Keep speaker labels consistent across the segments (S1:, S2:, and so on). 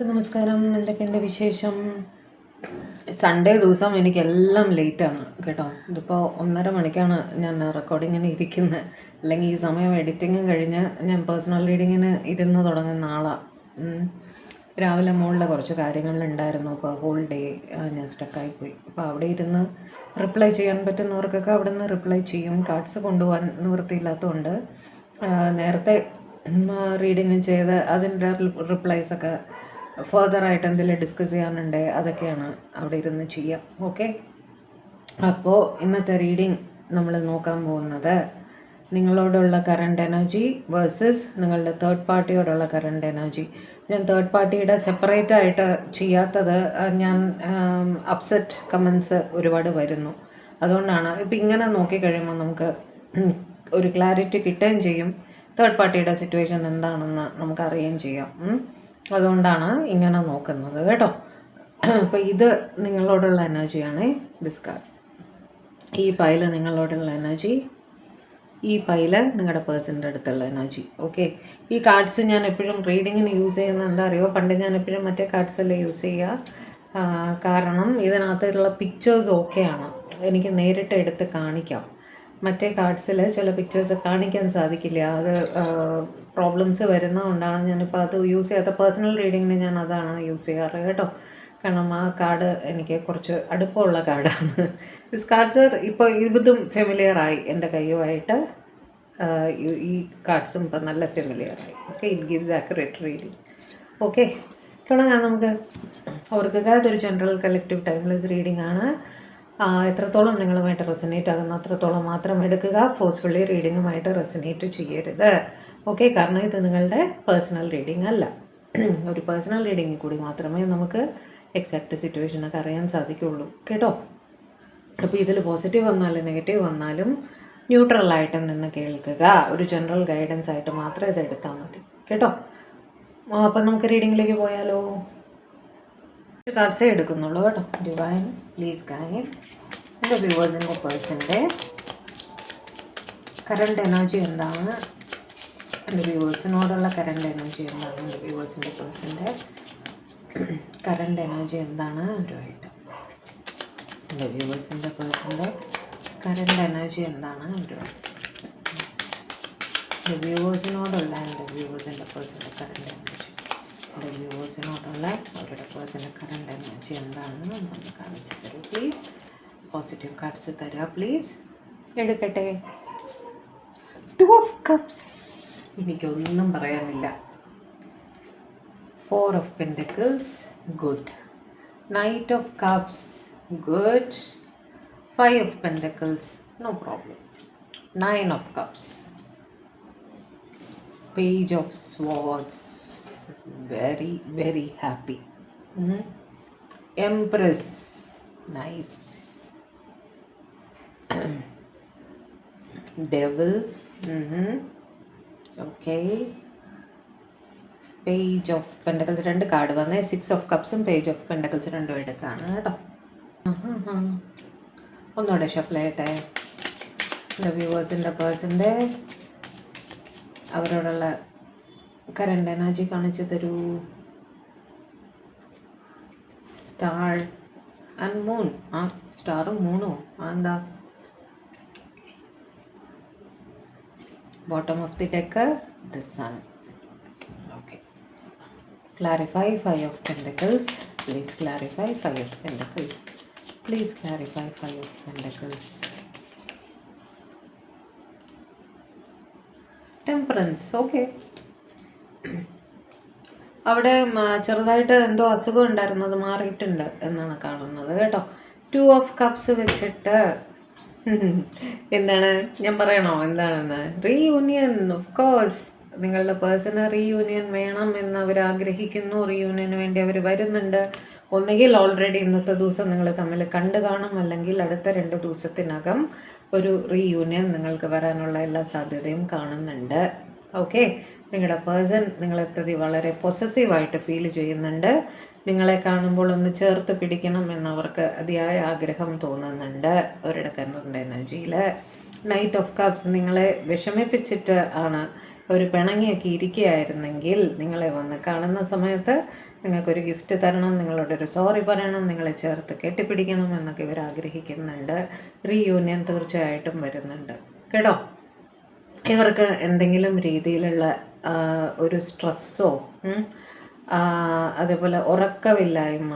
S1: നമസ്കാരം. എന്തൊക്കെയുണ്ട് വിശേഷം? സൺഡേ ദിവസം എനിക്കെല്ലാം ലേറ്റാണ് കേട്ടോ. ഇതിപ്പോൾ 1:30 മണിക്കാണ് ഞാൻ റെക്കോർഡിങ്ങിന് ഇരിക്കുന്നത്. അല്ലെങ്കിൽ ഈ സമയം എഡിറ്റിങ്ങും കഴിഞ്ഞ് ഞാൻ പേഴ്സണൽ റീഡിങ്ങിന് ഇരുന്ന് തുടങ്ങുന്ന ആളാണ്. രാവിലെ മുകളിൽ കുറച്ച് കാര്യങ്ങളിലുണ്ടായിരുന്നു. ഇപ്പോൾ ഹോൾ ഡേ ഞാൻ സ്റ്റക്കായിപ്പോയി. അപ്പോൾ അവിടെ ഇരുന്ന് റിപ്ലൈ ചെയ്യാൻ പറ്റുന്നവർക്കൊക്കെ അവിടെ നിന്ന് റിപ്ലൈ ചെയ്യും. കാർഡ്സ് കൊണ്ടുപോകാൻ നിവൃത്തിയില്ലാത്തതുകൊണ്ട് നേരത്തെ റീഡിങ് ചെയ്ത് അതിൻ്റെ റിപ്ലൈസൊക്കെ ഫർദറായിട്ട് എന്തെങ്കിലും ഡിസ്കസ് ചെയ്യാനുണ്ട് അതൊക്കെയാണ് അവിടെ ഇരുന്ന് ചെയ്യാം. ഓക്കെ, അപ്പോൾ ഇന്നത്തെ റീഡിങ് നമ്മൾ നോക്കാൻ പോകുന്നത് നിങ്ങളോടുള്ള കറണ്ട് എനർജി വേഴ്സസ് നിങ്ങളുടെ തേർഡ് പാർട്ടിയോടുള്ള കറണ്ട് എനർജി. ഞാൻ തേർഡ് പാർട്ടിയുടെ സെപ്പറേറ്റ് ആയിട്ട് ചെയ്യാത്തത് ഞാൻ അപ്സെറ്റ് കമൻസ് ഒരുപാട് വരുന്നു. അതുകൊണ്ടാണ് ഇപ്പം ഇങ്ങനെ നോക്കിക്കഴിയുമ്പോൾ നമുക്ക് ഒരു ക്ലാരിറ്റി കിട്ടുകയും ചെയ്യും. തേർഡ് പാർട്ടിയുടെ സിറ്റുവേഷൻ എന്താണെന്ന് നമുക്ക് അറിയുകയും ചെയ്യാം. അതുകൊണ്ടാണ് ഇങ്ങനെ നോക്കുന്നത് കേട്ടോ. അപ്പോൾ ഇത് നിങ്ങളോടുള്ള എനർജിയാണ്. ഡിസ്കാർഡ്. ഈ പൈല് നിങ്ങളോടുള്ള എനർജി, ഈ പൈല് നിങ്ങളുടെ പേഴ്സൻ്റെ അടുത്തുള്ള എനർജി. ഓക്കെ, ഈ കാർഡ്സ് ഞാൻ എപ്പോഴും റീഡിങ്ങിന് യൂസ് ചെയ്യുന്നത് എന്താ അറിയോ? പണ്ട് ഞാൻ എപ്പോഴും മറ്റേ കാർഡ്സല്ലേ യൂസ് ചെയ്യുക. കാരണം ഇതിനകത്തുള്ള പിക്ചേഴ്സ് ഓക്കെയാണ്, എനിക്ക് നേരിട്ട് എടുത്ത് കാണിക്കാം. മറ്റേ കാർഡ്സിൽ ചില പിക്ചേഴ്സ് കാണിക്കാൻ സാധിക്കില്ല. അത് പ്രോബ്ലംസ് വരുന്നതുകൊണ്ടാണ് ഞാനിപ്പോൾ അത് യൂസ് ചെയ്യാത്ത. പേഴ്സണൽ റീഡിങ്ങിന് ഞാൻ അതാണ് യൂസ് ചെയ്യാറ് കേട്ടോ. കാരണം ആ കാർഡ് എനിക്ക് കുറച്ച് അടുപ്പമുള്ള കാർഡാണ്. ദിസ് കാർഡ്സ് ഇപ്പോൾ ഇതും ഫെമിലിയറായി എൻ്റെ കയ്യുമായിട്ട്. ഈ കാർഡ്സും ഇപ്പം നല്ല ഫെമിലിയറായി. Okay, it gives accurate reading. Okay, തുടങ്ങാം നമുക്ക്. അവർക്ക് അതൊരു ജനറൽ കളക്റ്റീവ് ടൈംലെസ് റീഡിംഗ് ആണ്. എത്രത്തോളം നിങ്ങളുമായിട്ട് റെസനേറ്റ് ആകുന്ന അത്രത്തോളം മാത്രം എടുക്കുക. ഫോഴ്സ്ഫുള്ളി റീഡിങ്ങുമായിട്ട് റെസനേറ്റ് ചെയ്യരുത്. ഓക്കെ, കാരണം ഇത് നിങ്ങളുടെ പേഴ്സണൽ റീഡിംഗ് അല്ല. ഒരു പേഴ്സണൽ റീഡിങ്ങിൽ കൂടി മാത്രമേ നമുക്ക് എക്സാക്റ്റ് സിറ്റുവേഷനൊക്കെ അറിയാൻ സാധിക്കുള്ളൂ കേട്ടോ. അപ്പോൾ ഇതിൽ പോസിറ്റീവ് വന്നാലും നെഗറ്റീവ് വന്നാലും ന്യൂട്രലായിട്ട് നിന്ന് കേൾക്കുക. ഒരു ജനറൽ ഗൈഡൻസ് ആയിട്ട് മാത്രം ഇത് എടുത്താൽ മതി കേട്ടോ. അപ്പം നമുക്ക് റീഡിങ്ങിലേക്ക് പോയാലോ? കാർഡ്സേ എടുക്കുന്നുള്ളൂ കേട്ടോ. ഡിവൈൻ പ്ലീസ് ഗൈഡ് എൻ്റെ വ്യൂവേഴ്സിൻ്റെ പേഴ്സൻ്റെ കറണ്ട് എനർജി എന്താണ്? എൻ്റെ വ്യൂവേഴ്സിനോടുള്ള കറണ്ട് എനർജി എന്താണ്? എൻ്റെ വ്യൂവേഴ്സിൻ്റെ പേഴ്സൻ്റെ കറണ്ട് എനർജി എന്താണ് അവരുമായിട്ട്? എൻ്റെ വ്യൂവേഴ്സിൻ്റെ പേഴ്സൻ്റെ കറണ്ട് എനർജി എന്താണ് അവരുമായിട്ട്? എൻ്റെ വ്യൂവേഴ്സിനോടുള്ള എൻ്റെ വ്യൂവേഴ്സിൻ്റെ പേഴ്സൻ്റെ കറണ്ട് എനർജി, എൻ്റെ വ്യൂവേഴ്സിനോടുള്ള അവരുടെ പേഴ്സൻ്റെ കറണ്ട് എനർജി എന്താണെന്ന് ഒന്ന് കാണിച്ചു തരൂ പ്ലീസ്. പോസിറ്റീവ് കാർഡ്സ് തരാം പ്ലീസ്. എടുക്കട്ടെ. 2 of Cups, എനിക്കൊന്നും പറയാനില്ല. 4 of Pentacles, good. Knight of Cups, good. 5 of Pentacles, no problem. 9 of Cups, Page of Swords, very very happy. Empress, nice. Devil, okay. Page of Pentacles, രണ്ട് card വന്നേ. 6 of Cupsഉം Page of Pentacles രണ്ടും എടുത്താണ് കേട്ടോ. ഒന്നുകൂടെ shuffle ചെയ്യട്ടെ. വ്യൂവേഴ്സിൻ്റെ പേഴ്സൻ്റെ അവരോടുള്ള current energy കാണിച്ചു തരൂ. Star and moon. സ്റ്റാറും മൂണും എന്താ? Bottom of the deck, the sun. Okay, clarify 5 of Pentacles. Please clarify 5 of Pentacles. Please clarify 5 of Pentacles. Temperance, okay. അവിടെ ചെറുതായിട്ട് എന്തോ അസുഖം ഉണ്ടായിരുന്നു, അത് മാറിയിട്ടുണ്ട് എന്നാണ് കാണുന്നത് കേട്ടോ. 2 of Cups വെച്ചിട്ട് എന്താണ് ഞാൻ പറയണോ എന്താണെന്ന്? റീയൂണിയൻ. ഓഫ് കോഴ്സ് നിങ്ങളുടെ പേഴ്സണ് റീയൂണിയൻ വേണം എന്ന് അവർ ആഗ്രഹിക്കുന്നു. റീയൂണിയന് വേണ്ടി അവർ വരുന്നുണ്ട്. ഒന്നുകിൽ ഓൾറെഡി ഇന്നത്തെ ദിവസം നിങ്ങൾ തമ്മിൽ കണ്ടു കാണും, അല്ലെങ്കിൽ അടുത്ത 2 ദിവസത്തിനകം ഒരു റീയൂണിയൻ നിങ്ങൾക്ക് വരാനുള്ള എല്ലാ സാധ്യതയും കാണുന്നുണ്ട്. ഓക്കെ, നിങ്ങളുടെ പേഴ്സൺ നിങ്ങളെ പ്രതി വളരെ പൊസസീവായിട്ട് ഫീൽ ചെയ്യുന്നുണ്ട്. നിങ്ങളെ കാണുമ്പോൾ ഒന്ന് ചേർത്ത് പിടിക്കണം എന്നവർക്ക് അതിയായ ആഗ്രഹം തോന്നുന്നുണ്ട് അവരുടെ കറണ്ട് എനർജിയിൽ. നൈറ്റ് ഓഫ് കപ്സ് നിങ്ങളെ വിഷമിപ്പിച്ചിട്ട് ആണ് അവർ പിണങ്ങിയൊക്കെ ഇരിക്കുകയായിരുന്നെങ്കിൽ നിങ്ങളെ വന്ന് കാണുന്ന സമയത്ത് നിങ്ങൾക്കൊരു ഗിഫ്റ്റ് തരണം, നിങ്ങളോടൊരു സോറി പറയണം, നിങ്ങളെ ചേർത്ത് കെട്ടിപ്പിടിക്കണം എന്നൊക്കെ ഇവർ ആഗ്രഹിക്കുന്നുണ്ട്. റീയൂണിയൻ തീർച്ചയായിട്ടും വരുന്നുണ്ട് കേട്ടോ. ഇവർക്ക് എന്തെങ്കിലും രീതിയിലുള്ള ഒരു സ്ട്രെസ്സോ അതേപോലെ ഉറക്കമില്ലായ്മ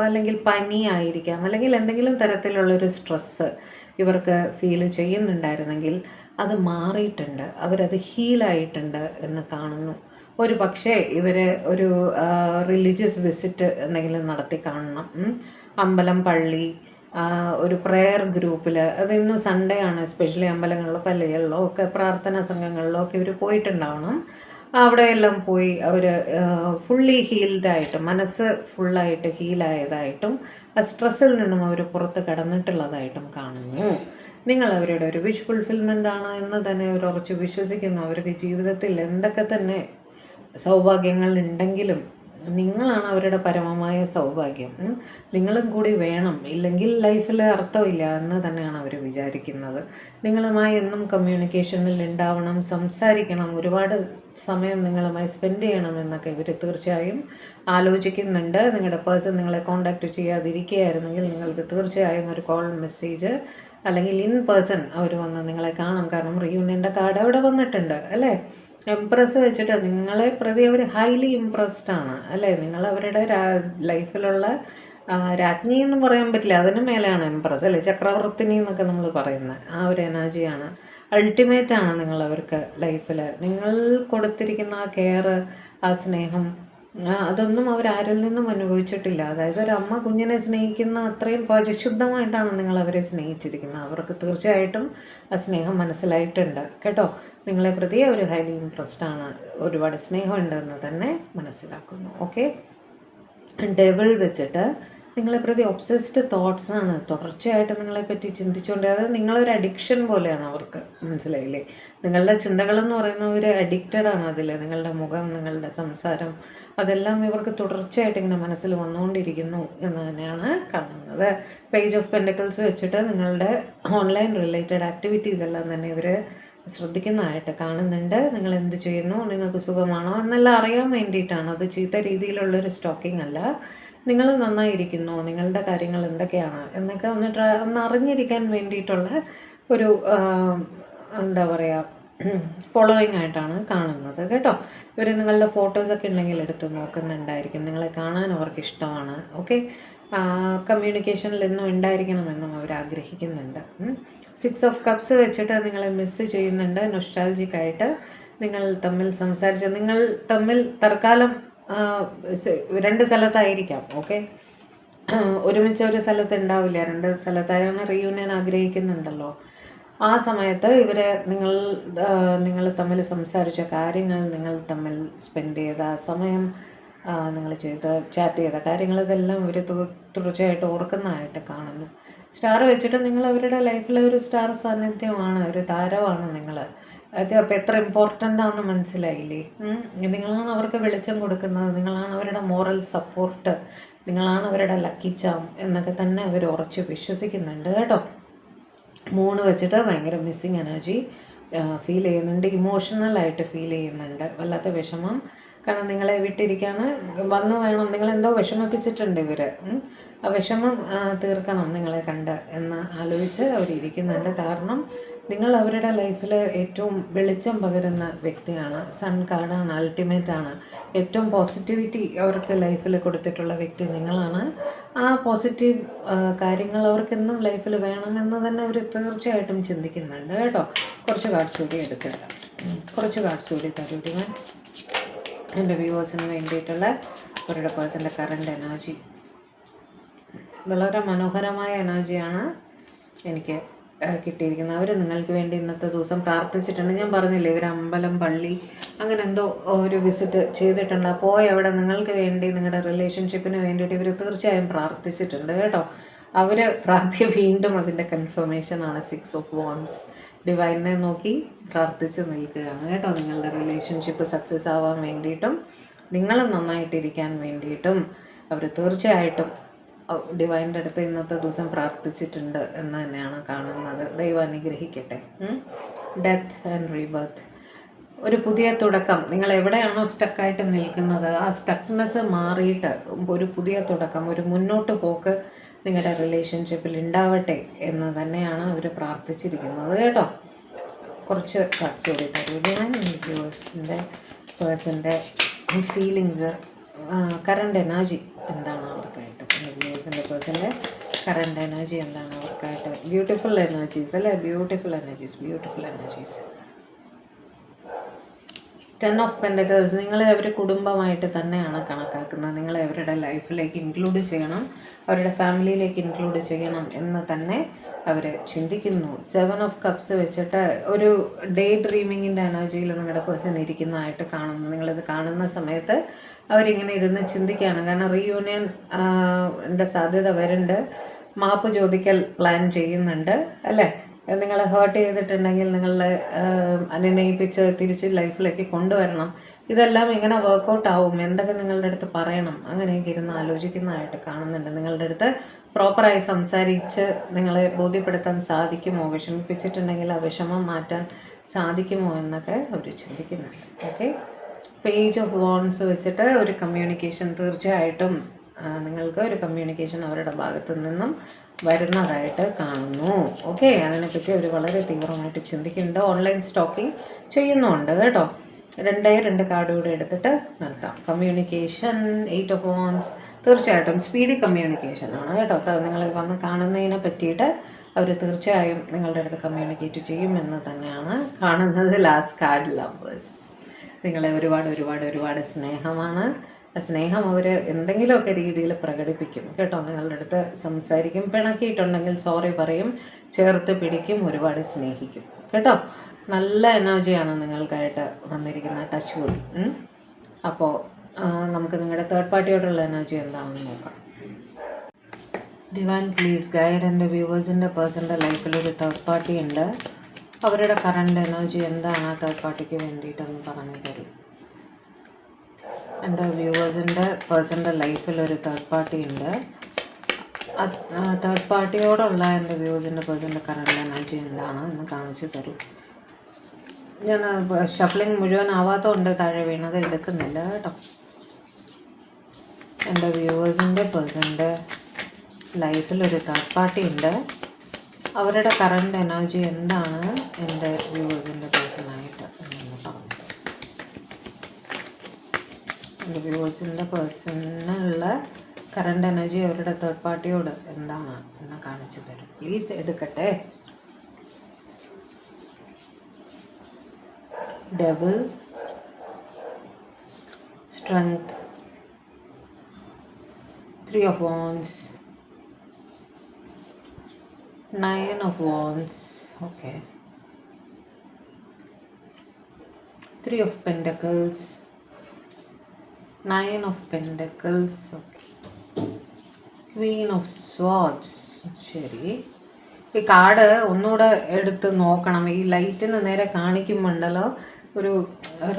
S1: അല്ലെങ്കിൽ പനിയായിരിക്കാം, അല്ലെങ്കിൽ എന്തെങ്കിലും തരത്തിലുള്ളൊരു സ്ട്രെസ്സ് ഇവർക്ക് ഫീൽ ചെയ്യുന്നുണ്ടായിരുന്നെങ്കിൽ അത് മാറിയിട്ടുണ്ട്, അവരത് ഹീലായിട്ടുണ്ട് എന്ന് കാണുന്നു. ഒരു പക്ഷേ ഇവർ ഒരു റിലീജിയസ് വിസിറ്റ് എന്തെങ്കിലും നടത്തി കാണണം. അമ്പലം, പള്ളി, ഒരു പ്രെയർ ഗ്രൂപ്പിൽ, അതിന്ന് സൺഡേ ആണ്, എസ്പെഷ്യലി അമ്പലങ്ങളിലോ പള്ളികളിലോ ഒക്കെ പ്രാർത്ഥനാ സംഘങ്ങളിലോ ഒക്കെ ഇവർ പോയിട്ടുണ്ടാവണം. അവിടെയെല്ലാം പോയി അവർ ഫുള്ളി ഹീൽഡായിട്ടും മനസ്സ് ഫുള്ളായിട്ട് ഹീലായതായിട്ടും ആ സ്ട്രെസ്സിൽ നിന്നും അവർ പുറത്ത് കടന്നിട്ടുള്ളതായിട്ടും കാണുന്നു. നിങ്ങൾ അവരുടെ ഒരു വിഷ് ഫുൾഫിൽമെൻ്റ് ആണ് എന്ന് തന്നെ അവർ ഉറച്ച് വിശ്വസിക്കുന്നു. അവർക്ക് ജീവിതത്തിൽ എന്തൊക്കെ തന്നെ സൗഭാഗ്യങ്ങൾ ഉണ്ടെങ്കിലും നിങ്ങളാണ് അവരുടെ പരമമായ സൗഭാഗ്യം. നിങ്ങളും കൂടി വേണം, ഇല്ലെങ്കിൽ ലൈഫിൽ അർത്ഥമില്ല എന്ന് തന്നെയാണ് അവർ വിചാരിക്കുന്നത്. നിങ്ങളുമായി എന്നും കമ്മ്യൂണിക്കേഷനിൽ ഉണ്ടാവണം, സംസാരിക്കണം, ഒരുപാട് സമയം നിങ്ങളുമായി സ്പെൻഡ് ചെയ്യണം എന്നൊക്കെ ഇവർ തീർച്ചയായും ആലോചിക്കുന്നുണ്ട്. നിങ്ങളുടെ പേഴ്സൺ നിങ്ങളെ കോൺടാക്റ്റ് ചെയ്യാതിരിക്കുകയായിരുന്നെങ്കിൽ നിങ്ങൾക്ക് തീർച്ചയായും ഒരു കോൾ, മെസ്സേജ് അല്ലെങ്കിൽ ഇൻ പേഴ്സൺ അവർ വന്ന് നിങ്ങളെ കാണും. കാരണം റീയൂണിയൻ്റെ കാർഡ് അവിടെ വന്നിട്ടുണ്ട് അല്ലേ. എംപ്രസ് വെച്ചിട്ട് നിങ്ങളെ പ്രതി അവർ ഹൈലി ഇംപ്രസ്ഡ് ആണ് അല്ലേ. നിങ്ങൾ അവരുടെ ലൈഫിലുള്ള രാജ്ഞി എന്ന് പറയാൻ പറ്റില്ല, അതിന് മേലെയാണ് എംപ്രസ് അല്ലേ, ചക്രവർത്തിനി എന്നൊക്കെ നമ്മൾ പറയുന്നത് ആ ഒരു എനർജിയാണ്. അൾട്ടിമേറ്റ് ആണ് നിങ്ങൾ അവർക്ക് ലൈഫിൽ. നിങ്ങൾ കൊടുത്തിരിക്കുന്ന ആ കെയർ, ആ സ്നേഹം, അതൊന്നും അവരാരിൽ നിന്നും അനുഭവിച്ചിട്ടില്ല. അതായത് ഒരു അമ്മ കുഞ്ഞിനെ സ്നേഹിക്കുന്ന അത്രയും പരിശുദ്ധമായിട്ടാണ് നിങ്ങൾ അവരെ സ്നേഹിച്ചിരിക്കുന്നത്. അവർക്ക് തീർച്ചയായിട്ടും ആ സ്നേഹം മനസ്സിലായിട്ടുണ്ട് കേട്ടോ. നിങ്ങളെ പ്രതി അവർ ഹൈലി ഇംപ്രസ്ഡ് ആണ്, ഒരുപാട് സ്നേഹമുണ്ടെന്ന് തന്നെ മനസ്സിലാക്കുന്നു. ഓക്കെ. ഡെവിൾ വെച്ചിട്ട് നിങ്ങളെ പ്രതി ഒബ്സസ്ഡ് തോട്ട്സ് ആണ്, തുടർച്ചയായിട്ട് നിങ്ങളെപ്പറ്റി ചിന്തിച്ചുകൊണ്ട്, അത് നിങ്ങളൊരു അഡിക്ഷൻ പോലെയാണ് അവർക്ക്, മനസ്സിലായില്ലേ. നിങ്ങളുടെ ചിന്തകളെന്ന് പറയുന്നവർ അഡിക്റ്റഡ് ആണ് അതിൽ. നിങ്ങളുടെ മുഖം, നിങ്ങളുടെ സംസാരം, അതെല്ലാം ഇവർക്ക് തുടർച്ചയായിട്ട് ഇങ്ങനെ മനസ്സിൽ വന്നുകൊണ്ടിരിക്കുന്നു എന്ന് തന്നെയാണ് കാണുന്നത്. പേജ് ഓഫ് പെൻഡക്കിൾസ് വെച്ചിട്ട് നിങ്ങളുടെ ഓൺലൈൻ റിലേറ്റഡ് ആക്ടിവിറ്റീസ് എല്ലാം തന്നെ ഇവർ ശ്രദ്ധിക്കുന്നതായിട്ട് കാണുന്നുണ്ട്. നിങ്ങൾ എന്ത് ചെയ്യുന്നു, നിങ്ങൾക്ക് സുഖമാണോ എന്നെല്ലാം അറിയാൻ വേണ്ടിയിട്ടാണ്. അത് ചീത്ത രീതിയിലുള്ളൊരു സ്റ്റോക്കിംഗ് അല്ല. നിങ്ങൾ നന്നായിരിക്കുന്നു, നിങ്ങളുടെ കാര്യങ്ങൾ എന്തൊക്കെയാണ് എന്നൊക്കെ ഒന്ന് അറിഞ്ഞിരിക്കാൻ വേണ്ടിയിട്ടുള്ള ഒരു എന്താ പറയുക ഫോളോയിങ് ആയിട്ടാണ് കാണുന്നത് കേട്ടോ. ഇവർ നിങ്ങളുടെ ഫോട്ടോസൊക്കെ ഉണ്ടെങ്കിൽ എടുത്ത് നോക്കുന്നുണ്ടായിരിക്കും. നിങ്ങളെ കാണാൻ അവർക്ക് ഇഷ്ടമാണ്. ഓക്കെ. കമ്മ്യൂണിക്കേഷനിൽ എന്നും ഉണ്ടായിരിക്കണമെന്നും അവർ ആഗ്രഹിക്കുന്നുണ്ട്. 6 ഓഫ് കപ്സ് വെച്ചിട്ട് നിങ്ങളെ മിസ് ചെയ്യുന്നുണ്ട്. നൊസ്റ്റാൾജിക്കായിട്ട് നിങ്ങൾ തമ്മിൽ സംസാരിച്ച, നിങ്ങൾ തമ്മിൽ തൽക്കാലം 2 സ്ഥലത്തായിരിക്കാം. ഓക്കെ. ഒരുമിച്ച് ഒരു സ്ഥലത്ത് ഉണ്ടാവില്ല, 2 സ്ഥലത്തായാണ് റീയൂണിയൻ ആഗ്രഹിക്കുന്നുണ്ടല്ലോ. ആ സമയത്ത് നിങ്ങൾ തമ്മിൽ സംസാരിച്ച കാര്യങ്ങൾ, നിങ്ങൾ തമ്മിൽ സ്പെൻഡ് ചെയ്ത സമയം, നിങ്ങൾ ചാറ്റ് ചെയ്ത കാര്യങ്ങൾ, ഇതെല്ലാം ഇവർ തീർച്ചയായിട്ടും ഓർക്കുന്നതായിട്ട് കാണുന്നു. സ്റ്റാർ വെച്ചിട്ട് നിങ്ങൾ അവരുടെ ലൈഫിലെ ഒരു സ്റ്റാർ സാന്നിധ്യമാണ്, ഒരു താരമാണ് നിങ്ങൾ. അപ്പോൾ എത്ര ഇമ്പോർട്ടൻ്റ് ആണെന്ന് മനസ്സിലായില്ലേ. നിങ്ങളാണ് അവർക്ക് വെളിച്ചം കൊടുക്കുന്നത്, നിങ്ങളാണ് അവരുടെ മോറൽ സപ്പോർട്ട്, നിങ്ങളാണ് അവരുടെ ലക്കി ചാം എന്നൊക്കെ തന്നെ അവർ ഉറച്ച് വിശ്വസിക്കുന്നുണ്ട് കേട്ടോ. 3 വെച്ചിട്ട് ഭയങ്കര മിസ്സിങ് എനർജി ഫീൽ ചെയ്യുന്നുണ്ട്, ഇമോഷണലായിട്ട് ഫീൽ ചെയ്യുന്നുണ്ട്, വല്ലാത്ത വിഷമം. കാരണം നിങ്ങളെ വിട്ടിരിക്കാണ് വന്നു വേണം, നിങ്ങളെന്തോ വിഷമിപ്പിച്ചിട്ടുണ്ട് ഇവർ. ആ വിഷമം തീർക്കണം നിങ്ങളെ കണ്ട് എന്ന് ആലോചിച്ച് അവരിയ്ക്കുന്നുണ്ട്. കാരണം നിങ്ങൾ അവരുടെ ലൈഫിൽ ഏറ്റവും വെളിച്ചം പകരുന്ന വ്യക്തിയാണ്. സൺ കാർഡാണ്, അൾട്ടിമേറ്റ് ആണ്. ഏറ്റവും പോസിറ്റിവിറ്റി അവർക്ക് ലൈഫിൽ കൊടുത്തിട്ടുള്ള വ്യക്തി നിങ്ങളാണ്. ആ പോസിറ്റീവ് കാര്യങ്ങൾ അവർക്കെന്നും ലൈഫിൽ വേണമെന്ന് തന്നെ അവർ തീർച്ചയായിട്ടും ചിന്തിക്കുന്നുണ്ട് കേട്ടോ. കുറച്ച് കാർഡ്സ് കൂടി എടുത്തില്ല, കുറച്ച് കാർഡ്സ് കൂടി തരുവാൻ എൻ്റെ വ്യൂവേഴ്സിന് വേണ്ടിയിട്ടുള്ള അവരുടെ പേഴ്സൻ്റെ കറണ്ട് എനർജി. വളരെ മനോഹരമായ എനർജിയാണ് എനിക്ക് കിട്ടിയിരിക്കുന്നത്. അവർ നിങ്ങൾക്ക് വേണ്ടി ഇന്നത്തെ ദിവസം പ്രാർത്ഥിച്ചിട്ടുണ്ട്. ഞാൻ പറഞ്ഞില്ലേ, ഇവർ അമ്പലം, പള്ളി അങ്ങനെ എന്തോ ഒരു വിസിറ്റ് ചെയ്തിട്ടുണ്ട്. പോയി അവിടെ നിങ്ങൾക്ക് വേണ്ടി, നിങ്ങളുടെ റിലേഷൻഷിപ്പിന് വേണ്ടിയിട്ട് ഇവർ തീർച്ചയായും പ്രാർത്ഥിച്ചിട്ടുണ്ട് കേട്ടോ. അവർ വീണ്ടും അതിൻ്റെ കൺഫർമേഷനാണ് 6 ഓഫ് വാൻഡ്സ്. ഡിവൈനെ നോക്കി പ്രാർത്ഥിച്ച് നിൽക്കുകയാണ് കേട്ടോ. നിങ്ങളുടെ റിലേഷൻഷിപ്പ് സക്സസ് ആവാൻ വേണ്ടിയിട്ടും നിങ്ങൾ നന്നായിട്ടിരിക്കാൻ വേണ്ടിയിട്ടും അവർ തീർച്ചയായിട്ടും ഡിവൈൻ്റെ അടുത്ത് ഇന്നത്തെ ദിവസം പ്രാർത്ഥിച്ചിട്ടുണ്ട് എന്ന് തന്നെയാണ് കാണുന്നത്. ദൈവം അനുഗ്രഹിക്കട്ടെ. Death and rebirth. ഒരു പുതിയ തുടക്കം. നിങ്ങൾ എവിടെയാണോ സ്റ്റക്കായിട്ട് നിൽക്കുന്നത് ആ സ്റ്റക്നെസ് മാറിയിട്ട് ഒരു പുതിയ തുടക്കം, ഒരു മുന്നോട്ട് പോക്ക് നിങ്ങളുടെ റിലേഷൻഷിപ്പിൽ ഉണ്ടാവട്ടെ എന്ന് തന്നെയാണ് അവർ പ്രാർത്ഥിച്ചിരിക്കുന്നത് കേട്ടോ. കുറച്ച് കാർഡ്സ് കൂടി തരൂ. ഞാൻ വ്യൂവേഴ്സിൻ്റെ പേഴ്സൻ്റെ ഫീലിങ്സ്, കറണ്ട് എനർജി എന്താണ് അവർക്കായിട്ട്, വ്യൂവേഴ്സിൻ്റെ പേഴ്സൻ്റെ കറണ്ട് എനർജി എന്താണ് അവർക്കായിട്ട്. ബ്യൂട്ടിഫുൾ എനർജീസ് അല്ലേ, ബ്യൂട്ടിഫുൾ എനർജീസ്. 10 of pentacles. നിങ്ങളെ അവർ കുടുംബമായിട്ട് തന്നെയാണ് കണക്കാക്കുന്നത്. നിങ്ങളെ അവരുടെ ലൈഫിലേക്ക് ഇൻക്ലൂഡ് ചെയ്യണം, അവരുടെ ഫാമിലിയിലേക്ക് ഇൻക്ലൂഡ് ചെയ്യണം എന്ന് തന്നെ അവർ ചിന്തിക്കുന്നു. 7 ഓഫ് കപ്സ് വെച്ചിട്ട് ഒരു ഡേ ഡ്രീമിങ്ങിൻ്റെ എനർജിയിൽ നിങ്ങളുടെ പേഴ്സൺ ഇരിക്കുന്നതായിട്ട് കാണുന്നു. നിങ്ങളിത് കാണുന്ന സമയത്ത് അവരിങ്ങനെ ഇരുന്ന് ചിന്തിക്കുകയാണ്. കാരണം റീയൂണിയൻ സാധ്യത വരുന്നുണ്ട്. മാപ്പ് ചോദിക്കൽ പ്ലാൻ ചെയ്യുന്നുണ്ട് അല്ലേ. നിങ്ങളെ ഹേർട്ട് ചെയ്തിട്ടുണ്ടെങ്കിൽ നിങ്ങളെ അനുനയിപ്പിച്ച് തിരിച്ച് ലൈഫിലേക്ക് കൊണ്ടുവരണം. ഇതെല്ലാം ഇങ്ങനെ വർക്കൗട്ട് ആവും. എന്തൊക്കെ നിങ്ങളുടെ അടുത്ത് പറയണം, അങ്ങനെയൊക്കെ ഇരുന്ന് ആലോചിക്കുന്നതായിട്ട് കാണുന്നുണ്ട്. നിങ്ങളുടെ അടുത്ത് പ്രോപ്പറായി സംസാരിച്ച് നിങ്ങളെ ബോധ്യപ്പെടുത്താൻ സാധിക്കുമോ, വിഷമിപ്പിച്ചിട്ടുണ്ടെങ്കിൽ ആ വിഷമം മാറ്റാൻ സാധിക്കുമോ എന്നൊക്കെ അവർ ചിന്തിക്കുന്നുണ്ട്. ഓക്കെ. പേജ് ഓഫ് വാൺസ് വെച്ചിട്ട് ഒരു കമ്മ്യൂണിക്കേഷൻ, തീർച്ചയായിട്ടും നിങ്ങൾക്ക് ഒരു കമ്മ്യൂണിക്കേഷൻ അവരുടെ ഭാഗത്തു നിന്നും വരുന്നതായിട്ട് കാണുന്നു. ഓക്കെ. അതിനെപ്പറ്റി അവർ വളരെ തീവ്രമായിട്ട് ചിന്തിക്കുന്നുണ്ട്. ഓൺലൈൻ സ്റ്റോക്കിംഗ് ചെയ്യുന്നുണ്ട് കേട്ടോ. 2 കാർഡ് കൂടെ എടുത്തിട്ട് നിർത്താം. കമ്മ്യൂണിക്കേഷൻ, 8 ഓഫ് വാൺസ്, തീർച്ചയായിട്ടും സ്പീഡി കമ്മ്യൂണിക്കേഷൻ ആണ് കേട്ടോ. നിങ്ങൾ വന്ന് കാണുന്നതിനെ പറ്റിയിട്ട് അവർ തീർച്ചയായും നിങ്ങളുടെ അടുത്ത് കമ്മ്യൂണിക്കേറ്റ് ചെയ്യുമെന്ന് തന്നെയാണ് കാണുന്നത്. Last card, lovers. നിങ്ങളെ ഒരുപാട് സ്നേഹമാണ്. സ്നേഹം അവർ എന്തെങ്കിലുമൊക്കെ രീതിയിൽ പ്രകടിപ്പിക്കും കേട്ടോ. നിങ്ങളുടെ അടുത്ത് സംസാരിക്കും, പിണക്കിയിട്ടുണ്ടെങ്കിൽ സോറി പറയും, ചേർത്ത് പിടിക്കും, ഒരുപാട് സ്നേഹിക്കും കേട്ടോ. നല്ല എനർജിയാണ് നിങ്ങൾക്കായിട്ട് വന്നിരിക്കുന്ന ടച്ച് വുഡ്. അപ്പോൾ നമുക്ക് നിങ്ങളുടെ തേർഡ് പാർട്ടിയോടുള്ള എനർജി എന്താണെന്ന് നോക്കാം. Divine please guide. എൻ്റെ വ്യൂവേഴ്സിൻ്റെ പേഴ്സൻ്റെ ലൈഫിൽ ഒരു തേർഡ് പാർട്ടി ഉണ്ട്. അവരുടെ കറണ്ട് എനർജി എന്താണ് ആ തേർഡ് പാർട്ടിക്ക് വേണ്ടിയിട്ടെന്ന് പറഞ്ഞു തരും. എൻ്റെ വ്യൂവേഴ്സിൻ്റെ പേഴ്സൻ്റെ ലൈഫിൽ ഒരു തേർഡ് പാർട്ടി ഉണ്ട്. തേർഡ് പാർട്ടിയോടുള്ള എൻ്റെ വ്യൂവേഴ്സിൻ്റെ പേഴ്സൻ്റെ കറണ്ട് എനർജി എന്താണ് എന്ന് കാണിച്ചു തരും. ഞാൻ ഷഫ്ലിംഗ് മുഴുവൻ ആവാത്തതുകൊണ്ട് താഴെ വീണത് എടുക്കുന്നില്ല കേട്ടോ. എൻ്റെ വ്യൂവേഴ്സിൻ്റെ പേഴ്സൻ്റെ ലൈഫിൽ ഒരു തേർഡ് പാർട്ടി ഉണ്ട്. അവരുടെ കറണ്ട് എനർജി എന്താണ് എൻ്റെ വ്യൂവേഴ്സിൻ്റെ പേഴ്സണായിട്ട് എന്ന് പറഞ്ഞു. എൻ്റെ വ്യൂവേഴ്സിൻ്റെ പേഴ്സണിനുള്ള കറണ്ട് എനർജി അവരുടെ തേർഡ് പാർട്ടിയോട് എന്താണ് എന്ന് കാണിച്ചു തരും. പ്ലീസ് എടുക്കട്ടെ. Double strength, 3 of wands, 9 of wands. Okay. 3 of pentacles, 9 of pentacles. Okay. Queen of swords. ശരി. ഈ കാർഡ് ഒന്നുകൂടെ എടുത്ത് നോക്കണം. ഈ ലൈറ്റിന് നേരെ കാണിക്കുമ്പോണ്ടല്ലോ ഒരു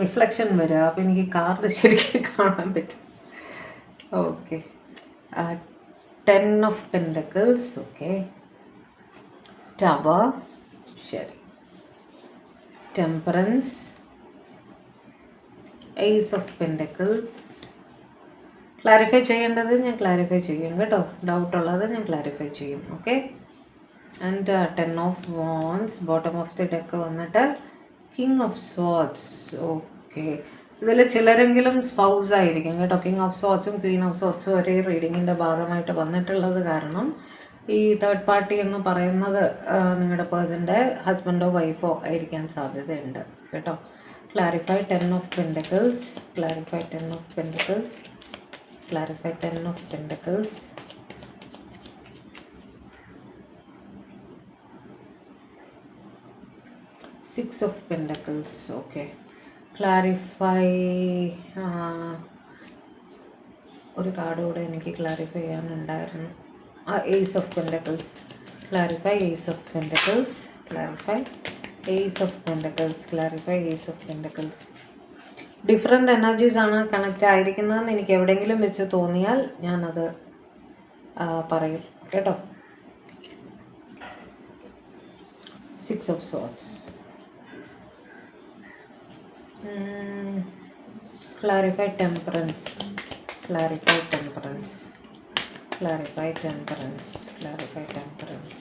S1: റിഫ്ലക്ഷൻ വരിക. അപ്പോൾ എനിക്ക് കാർഡ് ശരിക്കും കാണാൻ പറ്റും. Okay. 10 of pentacles. Okay. Tower. ശരി. Temperance, ace of pentacles. Clarify ചെയ്യേണ്ടത് ഞാൻ ക്ലാരിഫൈ ചെയ്യും കേട്ടോ. ഡൗട്ടുള്ളത് ഞാൻ ക്ലാരിഫൈ ചെയ്യും. Okay. And 10 of wands. Bottom of the deck വന്നിട്ട് കിങ് ഓഫ് സ്വാർഡ്സ്. ഓക്കെ. ഇതിൽ ചിലരെങ്കിലും സ്പൗസ് ആയിരിക്കും കേട്ടോ. കിങ് ഓഫ് സ്വാർഡ്സും ക്വീൻ ഓഫ് സ്വാർഡ്സും ഒരേ റീഡിങ്ങിൻ്റെ ഭാഗമായിട്ട് വന്നിട്ടുള്ളത് കാരണം ഈ തേർഡ് പാർട്ടി എന്ന് പറയുന്നത് നിങ്ങളുടെ പേഴ്സൻ്റെ ഹസ്ബൻഡോ വൈഫോ ആയിരിക്കാൻ സാധ്യതയുണ്ട് കേട്ടോ. Clarify 10 of pentacles. Clarify 10 of pentacles. Clarify 10 of pentacles. Six of pentacles. Okay. Clarify. ഒരു കാർഡ് കൂടെ എനിക്ക് clarify ചെയ്യാനുണ്ടായിരുന്നു. Ace of Pentacles. Clarify Ace of Pentacles. Clarify Ace of Pentacles. Clarify Ace of Pentacles. Different energies ആണ് connect ആയിരിക്കുന്നതെന്ന് എനിക്ക് എവിടെയെങ്കിലും വെച്ച് തോന്നിയാൽ ഞാനത് പറയും കേട്ടോ. 6 of Swords. Clarify temperance. Clarify temperance. Clarify temperance. Clarify temperance.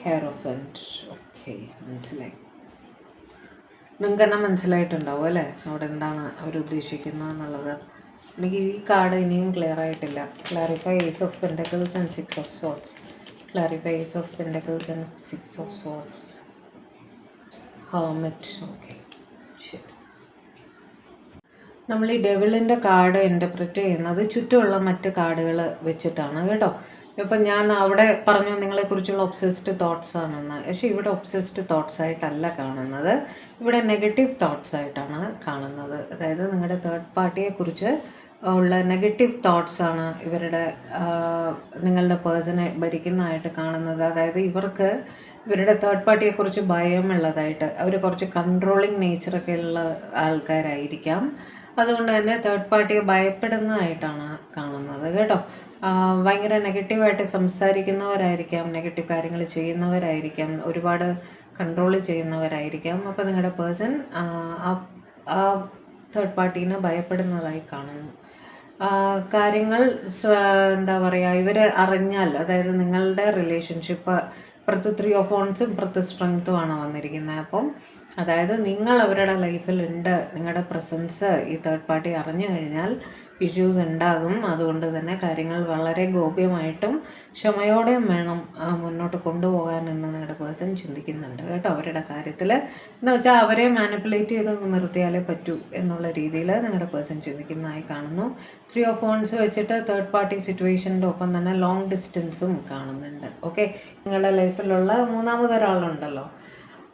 S1: Hierophant. Okay, മനസ്സിലായി. നിങ്ങൾക്ക് തന്നെ മനസ്സിലായിട്ടുണ്ടാവും അല്ലേ അവിടെ എന്താണ് അവർ ഉദ്ദേശിക്കുന്നത് എന്നുള്ളത്. എനിക്ക് ഈ കാർഡ് ഇനിയും ക്ലിയർ ആയിട്ടില്ല. Clarify ace of pentacles and 6 of swords. Clarify ace of pentacles and 6 of swords. Hermit. Okay, ശരി. നമ്മൾ ഈ ഡെവിളിൻ്റെ കാർഡ് ഇൻ്റർപ്രറ്റ് ചെയ്യുന്നത് ചുറ്റുമുള്ള മറ്റ് കാർഡുകൾ വെച്ചിട്ടാണ് കേട്ടോ. ഇപ്പം ഞാൻ അവിടെ പറഞ്ഞു നിങ്ങളെക്കുറിച്ചുള്ള ഒബ്സെസ്ഡ് തോട്ട്സ് ആണെന്ന്. പക്ഷേ ഇവിടെ ഒബ്സെസ്ഡ് തോട്ട്സ് ആയിട്ടല്ല കാണുന്നത്, ഇവിടെ നെഗറ്റീവ് തോട്ട്സ് ആയിട്ടാണ് കാണുന്നത്. അതായത് നിങ്ങളുടെ തേർഡ് പാർട്ടിയെക്കുറിച്ച് ഉള്ള നെഗറ്റീവ് തോട്ട്സ് ആണ് ഇവരുടെ നിങ്ങളുടെ പേഴ്സണെ ഭരിക്കുന്നതായിട്ട് കാണുന്നത്. അതായത് ഇവർക്ക് ഇവരുടെ തേർഡ് പാർട്ടിയെക്കുറിച്ച് ഭയമുള്ളതായിട്ട്, അവർ കുറച്ച് കൺട്രോളിങ് നേച്ചറൊക്കെ ഉള്ള ആൾക്കാരായിരിക്കാം. അതുകൊണ്ട് തന്നെ തേർഡ് പാർട്ടിയെ ഭയപ്പെടുന്നതായിട്ടാണ് കാണുന്നത് കേട്ടോ. ഭയങ്കര നെഗറ്റീവായിട്ട് സംസാരിക്കുന്നവരായിരിക്കാം, നെഗറ്റീവ് കാര്യങ്ങൾ ചെയ്യുന്നവരായിരിക്കാം, ഒരുപാട് കൺട്രോൾ ചെയ്യുന്നവരായിരിക്കാം. അപ്പോൾ നിങ്ങളുടെ പേഴ്സൺ ആ തേർഡ് പാർട്ടീനെ ഭയപ്പെടുന്നതായി കാണുന്നു. കാര്യങ്ങൾ എന്താ പറയുക, ഇവർ അറിഞ്ഞാൽ, അതായത് നിങ്ങളുടെ റിലേഷൻഷിപ്പ് പുറത്ത് 3 ഓഫ് വൺസും പുറത്ത് സ്ട്രെങ്ത്തുമാണ് വന്നിരിക്കുന്നത്. അപ്പം അതായത് നിങ്ങൾ അവരുടെ ലൈഫിലുണ്ട്, നിങ്ങളുടെ പ്രസൻസ് ഈ തേർഡ് പാർട്ടി അറിഞ്ഞു കഴിഞ്ഞാൽ ഇഷ്യൂസ് ഉണ്ടാകും. അതുകൊണ്ട് തന്നെ കാര്യങ്ങൾ വളരെ ഗോപ്യമായിട്ടും ക്ഷമയോടെയും വേണം മുന്നോട്ട് കൊണ്ടുപോകാൻ എന്ന് നിങ്ങളുടെ പേഴ്സൺ ചിന്തിക്കുന്നുണ്ട് കേട്ടോ. അവരുടെ കാര്യത്തിൽ എന്ന് വെച്ചാൽ അവരെ മാനിപ്പുലേറ്റ് ചെയ്ത് നിർത്തിയാലേ പറ്റൂ എന്നുള്ള രീതിയിൽ നിങ്ങളുടെ പേഴ്സൺ ചിന്തിക്കുന്നതായി കാണുന്നു. 3 ഓഫ് വൺസ് വെച്ചിട്ട് തേർഡ് പാർട്ടി സിറ്റുവേഷൻ്റെ ഒപ്പം തന്നെ ലോങ് ഡിസ്റ്റൻസും കാണുന്നുണ്ട്. ഓക്കെ, നിങ്ങളുടെ ലൈഫിലുള്ള മൂന്നാമതൊരാളുണ്ടല്ലോ,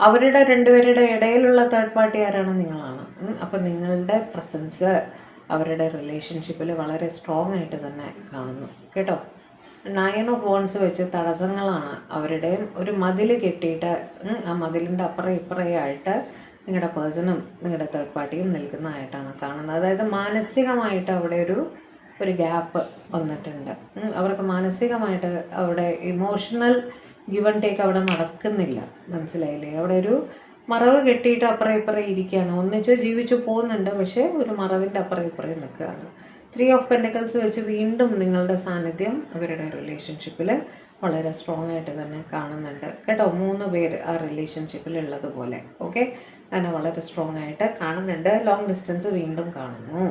S1: അവരുടെ രണ്ടുപേരുടെ ഇടയിലുള്ള തേർഡ് പാർട്ടി ആരാണ്? നിങ്ങളാണ്. അപ്പം നിങ്ങളുടെ പ്രസൻസ് അവരുടെ റിലേഷൻഷിപ്പിൽ വളരെ സ്ട്രോങ് ആയിട്ട് തന്നെ കാണുന്നു കേട്ടോ. 9 ഓഫ് വൺസ് വെച്ച് തടസ്സങ്ങളാണ് അവരുടെയും. ഒരു മതിൽ കെട്ടിയിട്ട് ആ മതിലിൻ്റെ അപ്പുറം ഇപ്പുറയായിട്ട് നിങ്ങളുടെ പേഴ്സണും നിങ്ങളുടെ തേർഡ് പാർട്ടിയും നിൽക്കുന്നതായിട്ടാണ് കാണുന്നത്. അതായത് മാനസികമായിട്ട് അവിടെ ഒരു ഗ്യാപ്പ് വന്നിട്ടുണ്ട്. അവർക്ക് മാനസികമായിട്ട് അവിടെ ഇമോഷണൽ ഗിവ് ആൻഡ് ടേക്ക് അവിടെ നടക്കുന്നില്ല. മനസ്സിലായില്ലേ? അവിടെ ഒരു മറവ് കെട്ടിയിട്ട് അപ്പുറം ഇപ്പുറം ഇരിക്കുകയാണ്. ഒന്നിച്ച് ജീവിച്ചു പോകുന്നുണ്ട്, പക്ഷേ ഒരു മറവിൻ്റെ അപ്പുറം ഇപ്പുറം നിൽക്കുകയാണ്. 3 ഓഫ് പെൻറ്റക്കിൾസ് വെച്ച് വീണ്ടും നിങ്ങളുടെ സാന്നിധ്യം അവരുടെ റിലേഷൻഷിപ്പിൽ വളരെ സ്ട്രോങ് ആയിട്ട് തന്നെ കാണുന്നുണ്ട് കേട്ടോ. 3 പേര് ആ റിലേഷൻഷിപ്പിൽ ഉള്ളതുപോലെ. ഓക്കെ, അങ്ങനെ വളരെ സ്ട്രോങ് ആയിട്ട് കാണുന്നുണ്ട്. ലോങ് ഡിസ്റ്റൻസ് വീണ്ടും കാണുന്നു.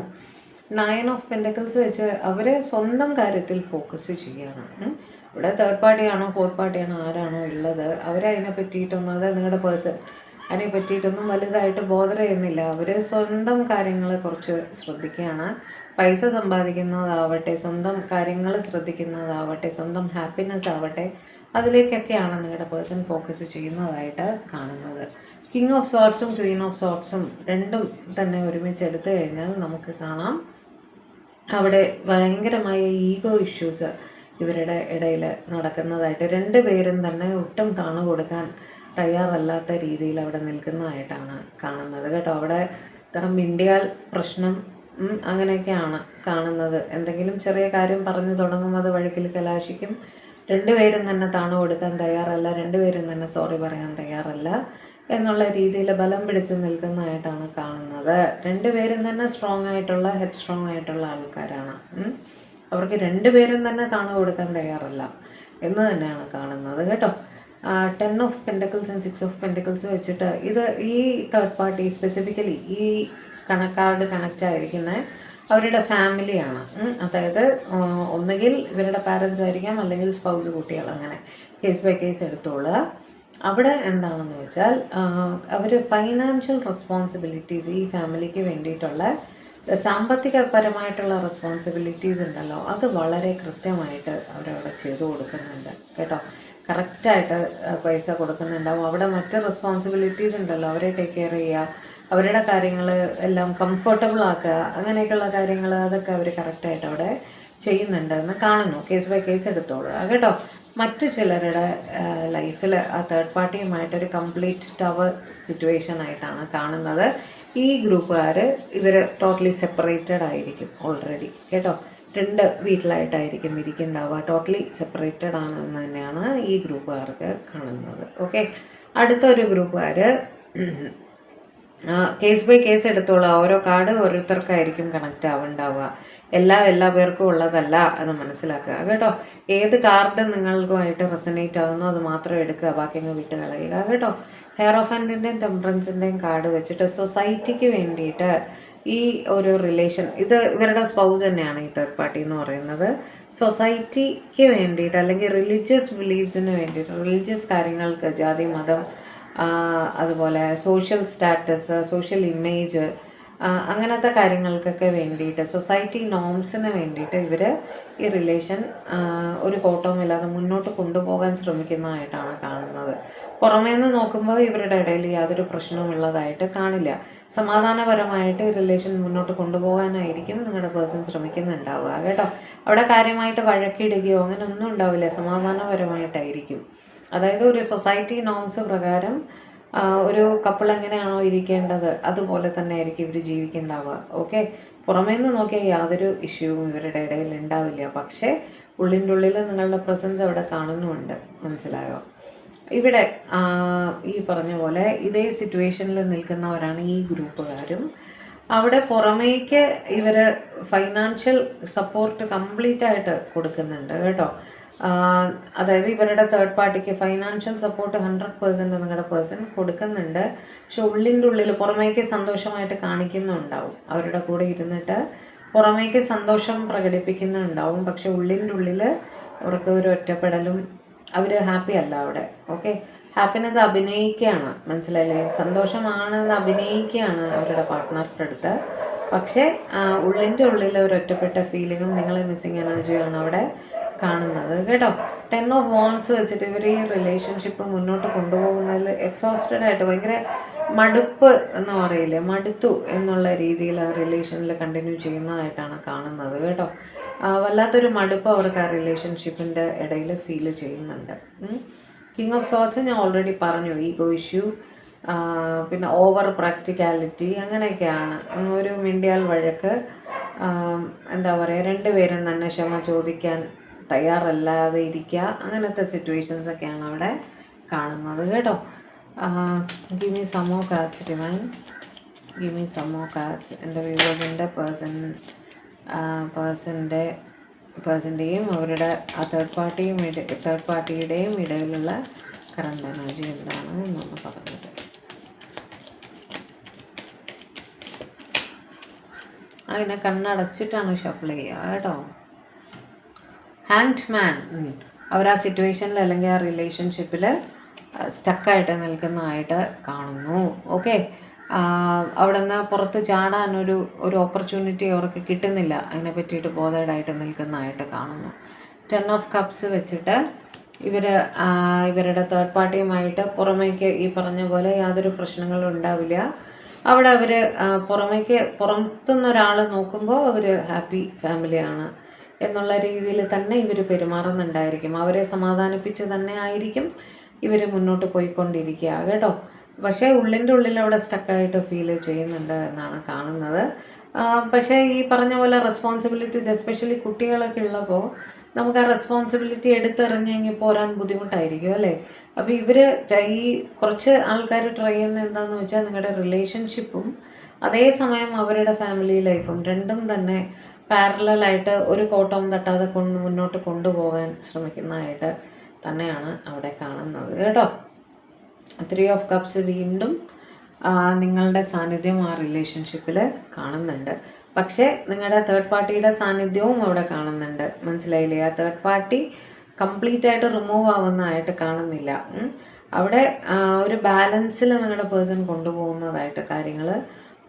S1: 9 ഓഫ് പെൻറ്റക്കിൾസ് വെച്ച് അവർ സ്വന്തം കാര്യത്തിൽ ഫോക്കസ് ചെയ്യുകയാണ്. ഇവിടെ തേർഡ് പാർട്ടിയാണോ ഫോർത്ത് പാർട്ടിയാണോ ആരാണോ ഉള്ളത്, അവരതിനെ പറ്റിയിട്ടൊന്നും, അത് നിങ്ങളുടെ പേഴ്സൺ അതിനെ പറ്റിയിട്ടൊന്നും വലുതായിട്ട് ബോധർ ചെയ്യുന്നില്ല. അവർ സ്വന്തം കാര്യങ്ങളെ കുറിച്ച് ശ്രദ്ധിക്കുകയാണ്. പൈസ സമ്പാദിക്കുന്നതാവട്ടെ, സ്വന്തം കാര്യങ്ങൾ ശ്രദ്ധിക്കുന്നതാവട്ടെ, സ്വന്തം ഹാപ്പിനെസ് ആവട്ടെ, അതിലേക്കൊക്കെയാണ് നിങ്ങളുടെ പേഴ്സൺ ഫോക്കസ് ചെയ്യുന്നതായിട്ട് കാണുന്നത്. കിങ് ഓഫ് സോർട്സും ക്വീൻ ഓഫ് സോർട്സും രണ്ടും തന്നെ ഒരുമിച്ച് എടുത്തു കഴിഞ്ഞാൽ നമുക്ക് കാണാം അവിടെ ഭയങ്കരമായ ഈഗോ ഇഷ്യൂസ് ഇവരുടെ ഇടയിൽ നടക്കുന്നതായിട്ട്. 2 പേരും തന്നെ ഒട്ടും താണു കൊടുക്കാൻ തയ്യാറല്ലാത്ത രീതിയിൽ അവിടെ നിൽക്കുന്നതായിട്ടാണ് കാണുന്നത് കേട്ടോ. അവിടെ മിണ്ടിയാൽ പ്രശ്നം, അങ്ങനെയൊക്കെയാണ് കാണുന്നത്. എന്തെങ്കിലും ചെറിയ കാര്യം പറഞ്ഞു തുടങ്ങും, അത് വഴക്കിൽ കലാശിക്കും. 2 പേരും തന്നെ താണു കൊടുക്കാൻ തയ്യാറല്ല, 2 പേരും തന്നെ സോറി പറയാൻ തയ്യാറല്ല എന്നുള്ള രീതിയിൽ ബലം പിടിച്ച് നിൽക്കുന്നതായിട്ടാണ് കാണുന്നത്. 2 പേരും തന്നെ സ്ട്രോങ് ആയിട്ടുള്ള, ഹെഡ് സ്ട്രോങ് ആയിട്ടുള്ള ആൾക്കാരാണ്. അവർക്ക് 2 പേരും തന്നെ താണു കൊടുക്കാൻ തയ്യാറല്ല എന്ന് തന്നെയാണ് കാണുന്നത് കേട്ടോ. 10 of pentacles and 6 of pentacles വെച്ചിട്ട് ഇത് ഈ തേർഡ് പാർട്ടി സ്പെസിഫിക്കലി ഈ കാർഡ് കണക്റ്റ് ആയിരിക്കുന്ന അവരുടെ ഫാമിലിയാണ്. അതായത് ഒന്നുകിൽ ഇവരുടെ പാരൻസ് ആയിരിക്കാം, അല്ലെങ്കിൽ സ്പൗസ്, കുട്ടികൾ, അങ്ങനെ കേസ് ബൈ കേസ് എടുത്തോളുക. അവിടെ എന്താണെന്ന് വെച്ചാൽ അവർ ഫൈനാൻഷ്യൽ റെസ്പോൺസിബിലിറ്റീസ്, ഈ ഫാമിലിക്ക് വേണ്ടിയിട്ടുള്ള സാമ്പത്തികപരമായിട്ടുള്ള റെസ്പോൺസിബിലിറ്റീസ് ഉണ്ടല്ലോ, അത് വളരെ കൃത്യമായിട്ട് അവരവിടെ ചെയ്തു കൊടുക്കുന്നുണ്ട് കേട്ടോ. കറക്റ്റായിട്ട് പൈസ കൊടുക്കുന്നുണ്ടാവും. അവിടെ മറ്റ് റെസ്പോൺസിബിലിറ്റീസ് ഉണ്ടല്ലോ, അവരെ ടേക്ക് കെയർ ചെയ്യുക, അവരുടെ കാര്യങ്ങൾ എല്ലാം കംഫർട്ടബിൾ ആക്കുക, അങ്ങനെയൊക്കെയുള്ള കാര്യങ്ങൾ അതൊക്കെ അവർ കറക്റ്റായിട്ട് അവിടെ ചെയ്യുന്നുണ്ടെന്ന് കാണുന്നു. കേസ് ബൈ കേസ് എടുത്തോളൂ കേട്ടോ. മറ്റു ചിലരുടെ ലൈഫിൽ ആ തേർഡ് പാർട്ടിയുമായിട്ടൊരു കംപ്ലീറ്റ് ടവർ സിറ്റുവേഷൻ ആയിട്ടാണ് കാണുന്നത്. ഈ ഗ്രൂപ്പുകാർ ഇവർ ടോട്ടലി സെപ്പറേറ്റഡ് ആയിരിക്കും ഓൾറെഡി കേട്ടോ. 2 വീട്ടിലായിട്ടായിരിക്കും ഇരിക്കുന്നുണ്ടാവുക. ടോട്ടലി സെപ്പറേറ്റഡ് ആണെന്ന് തന്നെയാണ് ഈ ഗ്രൂപ്പുകാർക്ക് കാണുന്നത്. ഓക്കെ, അടുത്തൊരു ഗ്രൂപ്പുകാർ കേസ് ബൈ കേസ് എടുത്തോളാം. ഓരോ കാർഡ് ഓരോരുത്തർക്കായിരിക്കും കണക്റ്റ് ആവുണ്ടാവുക. എല്ലാ പേർക്കും ഉള്ളതല്ല അത് മനസ്സിലാക്കുക കേട്ടോ. ഏത് കാർഡ് നിങ്ങൾക്കുമായിട്ട് റെസനേറ്റ് ആകുന്നോ അത് മാത്രം എടുക്കുക, ബാക്കി അങ്ങ് വിട്ട് കളയുക കേട്ടോ. ഹെയർ ഓഫ് ഹാൻഡിൻ്റെയും ടെമ്പറൻസിൻ്റെയും കാർഡ് വെച്ചിട്ട് സൊസൈറ്റിക്ക് വേണ്ടിയിട്ട് ഈ ഒരു റിലേഷൻ, ഇത് ഇവരുടെ സ്പൗസ് തന്നെയാണ് ഈ തേർഡ് പാർട്ടി എന്ന് പറയുന്നത്. സൊസൈറ്റിക്ക് വേണ്ടിയിട്ട് അല്ലെങ്കിൽ റിലീജിയസ് ബിലീഫ്സിന് വേണ്ടിയിട്ട്, റിലീജിയസ് കാര്യങ്ങൾക്ക്, ജാതി മതം അതുപോലെ സോഷ്യൽ സ്റ്റാറ്റസ്, സോഷ്യൽ ഇമേജ്, അങ്ങനത്തെ കാര്യങ്ങൾക്കൊക്കെ വേണ്ടിയിട്ട്, സൊസൈറ്റി നോംസിന് വേണ്ടിയിട്ട് ഇവർ ഈ റിലേഷൻ ഒരു കോട്ടവുമില്ലാതെ മുന്നോട്ട് കൊണ്ടുപോകാൻ ശ്രമിക്കുന്നതായിട്ടാണ് കാണുന്നത്. പുറമേ നിന്ന് നോക്കുമ്പോൾ ഇവരുടെ ഇടയിൽ യാതൊരു പ്രശ്നവുമുള്ളതായിട്ട് കാണില്ല. സമാധാനപരമായിട്ട് ഈ റിലേഷൻ മുന്നോട്ട് കൊണ്ടുപോകാനായിരിക്കും നിങ്ങളുടെ പേഴ്സൺ ശ്രമിക്കുന്നുണ്ടാവുക കേട്ടോ. അവിടെ കാര്യമായിട്ട് വഴക്കിടുകയോ അങ്ങനെ ഒന്നും ഉണ്ടാവില്ല, സമാധാനപരമായിട്ടായിരിക്കും. അതായത് ഒരു സൊസൈറ്റി നോംസ് പ്രകാരം ഒരു കപ്പിൾ എങ്ങനെയാണോ ഇരിക്കേണ്ടത് അതുപോലെ തന്നെ ആയിരിക്കും ഇവർ ജീവിക്കുന്നുണ്ടാവുക. ഓക്കെ, പുറമേ നിന്ന് നോക്കിയാൽ യാതൊരു ഇഷ്യൂവും ഇവരുടെ ഇടയിൽ ഉണ്ടാവില്ല. പക്ഷേ ഉള്ളിൻ്റെ ഉള്ളിൽ നിങ്ങളുടെ പ്രസൻസ് അവിടെ കാണുന്നുമുണ്ട്. മനസ്സിലായോ? ഇവിടെ ഈ പറഞ്ഞ പോലെ ഇതേ സിറ്റുവേഷനിൽ നിൽക്കുന്നവരാണ് ഈ ഗ്രൂപ്പുകാരും. അവിടെ പുറമേക്ക് ഇവർ ഫൈനാൻഷ്യൽ സപ്പോർട്ട് കംപ്ലീറ്റ് ആയിട്ട് കൊടുക്കുന്നുണ്ട് കേട്ടോ. അതായത് ഇവരുടെ തേർഡ് പാർട്ടിക്ക് ഫൈനാൻഷ്യൽ സപ്പോർട്ട് 100% നിങ്ങളുടെ പേഴ്സൺ കൊടുക്കുന്നുണ്ട്. പക്ഷെ ഉള്ളിൻ്റെ ഉള്ളിൽ പുറമേക്ക് സന്തോഷമായിട്ട് കാണിക്കുന്നുണ്ടാവും. അവരുടെ കൂടെ ഇരുന്നിട്ട് പുറമേക്ക് സന്തോഷം പ്രകടിപ്പിക്കുന്നുണ്ടാവും. പക്ഷെ ഉള്ളിൻ്റെ ഉള്ളിൽ അവർക്ക് ഒരു ഒറ്റപ്പെടലും, അവർ ഹാപ്പി അല്ല അവിടെ. ഓക്കെ, ഹാപ്പിനെസ് അഭിനയിക്കുകയാണ്, മനസ്സിലായില്ലേ? സന്തോഷമാണെന്ന് അഭിനയിക്കുകയാണ് അവരുടെ പാർട്ട്ണറുടെ അടുത്ത്. പക്ഷേ ഉള്ളിൻ്റെ ഉള്ളിൽ ഒരു ഒറ്റപ്പെട്ട ഫീലിങ്ങും നിങ്ങളെ മിസ്സിങ് എനർജിയാണ് അവിടെ കാണുന്നത് കേട്ടോ. 10 ഓഫ് വാൻഡ്സ് വെച്ചിട്ട് ഇവർ ഈ റിലേഷൻഷിപ്പ് മുന്നോട്ട് കൊണ്ടുപോകുന്നതിൽ എക്സോസ്റ്റഡ് ആയിട്ട് ഭയങ്കര മടുപ്പ് എന്ന് പറയില്ലേ, മടുത്തു എന്നുള്ള രീതിയിൽ ആ റിലേഷനിൽ കണ്ടിന്യൂ ചെയ്യുന്നതായിട്ടാണ് കാണുന്നത് കേട്ടോ. വല്ലാത്തൊരു മടുപ്പ് അവർക്ക് ആ റിലേഷൻഷിപ്പിൻ്റെ ഇടയിൽ ഫീൽ ചെയ്യുന്നുണ്ട്. കിങ് ഓഫ് സോർട്സ് ഞാൻ ഓൾറെഡി പറഞ്ഞു, ഈഗോ ഇഷ്യൂ, പിന്നെ ഓവർ പ്രാക്ടിക്കാലിറ്റി, അങ്ങനെയൊക്കെയാണ്. ഒരു മിണ്ടിയാൽ വഴക്ക്, എന്താ പറയുക, രണ്ടുപേരും തന്നെ ക്ഷമ ചോദിക്കാൻ തയ്യാറല്ലാതെ ഇരിക്കുക, അങ്ങനത്തെ സിറ്റുവേഷൻസൊക്കെയാണ് അവിടെ കാണുന്നത് കേട്ടോ. Give me some more cards divine, give me some more cards. എൻ്റെ വ്യൂവേഴ്സിൻ്റെ പേഴ്സൻ്റെയും അവരുടെ ആ തേർഡ് പാർട്ടിയുടെയും ഇടയിലുള്ള കറണ്ട് എനർജി എന്താണ് എന്നൊന്ന് പറഞ്ഞത്. അതിനെ കണ്ണടച്ചിട്ടാണ് ഷഫിൾ ചെയ്യുക കേട്ടോ. ഹാങ്ഡ് മാൻ, അവർ ആ സിറ്റുവേഷനിൽ അല്ലെങ്കിൽ ആ റിലേഷൻഷിപ്പിൽ സ്റ്റക്കായിട്ട് നിൽക്കുന്നതായിട്ട് കാണുന്നു. ഓക്കെ, അവിടെ നിന്ന് പുറത്ത് ചാടാൻ ഒരു ഓപ്പർച്യൂണിറ്റി അവർക്ക് കിട്ടുന്നില്ല, അതിനെ പറ്റിയിട്ട് ബോധേഡായിട്ട് നിൽക്കുന്നതായിട്ട് കാണുന്നു. 10 ഓഫ് കപ്സ് വെച്ചിട്ട് ഇവരുടെ തേർഡ് പാർട്ടിയുമായിട്ട് പുറമേക്ക് ഈ പറഞ്ഞ പോലെ യാതൊരു പ്രശ്നങ്ങളും ഉണ്ടാവില്ല. അവിടെ അവർ പുറത്തുനിന്നൊരാൾ നോക്കുമ്പോൾ അവർ ഹാപ്പി ഫാമിലിയാണ് എന്നുള്ള രീതിയിൽ തന്നെ ഇവർ പെരുമാറുന്നുണ്ടായിരിക്കും. അവരെ സമാധാനിപ്പിച്ച് തന്നെ ആയിരിക്കും ഇവർ മുന്നോട്ട് പോയിക്കൊണ്ടിരിക്കുക കേട്ടോ. പക്ഷേ ഉള്ളിൻ്റെ ഉള്ളിൽ അവിടെ സ്റ്റക്കായിട്ട് ഫീൽ ചെയ്യുന്നുണ്ട് എന്നാണ് കാണുന്നത്. പക്ഷേ ഈ പറഞ്ഞ പോലെ റെസ്പോൺസിബിലിറ്റീസ്, എസ്പെഷ്യലി കുട്ടികളൊക്കെ ഉള്ളപ്പോൾ നമുക്ക് ആ റെസ്പോൺസിബിലിറ്റി എടുത്തെറിഞ്ഞെങ്കിൽ പോരാൻ ബുദ്ധിമുട്ടായിരിക്കും അല്ലേ. അപ്പോൾ ഇവർ ഈ കുറച്ച് ആൾക്കാർ ട്രൈ ചെയ്യുന്നത് എന്താണെന്ന് വെച്ചാൽ നിങ്ങളുടെ റിലേഷൻഷിപ്പും അതേസമയം അവരുടെ ഫാമിലി ലൈഫും രണ്ടും തന്നെ പാരലായിട്ട് ഒരു കോട്ടവും തട്ടാതെ മുന്നോട്ട് കൊണ്ടുപോകാൻ ശ്രമിക്കുന്നതായിട്ട് തന്നെയാണ് അവിടെ കാണുന്നത് കേട്ടോ. 3 ഓഫ് കപ്സ് വീണ്ടും നിങ്ങളുടെ സാന്നിധ്യം ആ റിലേഷൻഷിപ്പിൽ കാണുന്നുണ്ട്. പക്ഷേ നിങ്ങളുടെ തേർഡ് പാർട്ടിയുടെ സാന്നിധ്യവും അവിടെ കാണുന്നുണ്ട്. മനസ്സിലായില്ലേ? ആ തേർഡ് പാർട്ടി കംപ്ലീറ്റ് ആയിട്ട് റിമൂവ് ആവുന്നതായിട്ട് കാണുന്നില്ല. അവിടെ ഒരു ബാലൻസിൽ നിങ്ങളുടെ പേഴ്സൺ കൊണ്ടുപോകുന്നതായിട്ട്, കാര്യങ്ങൾ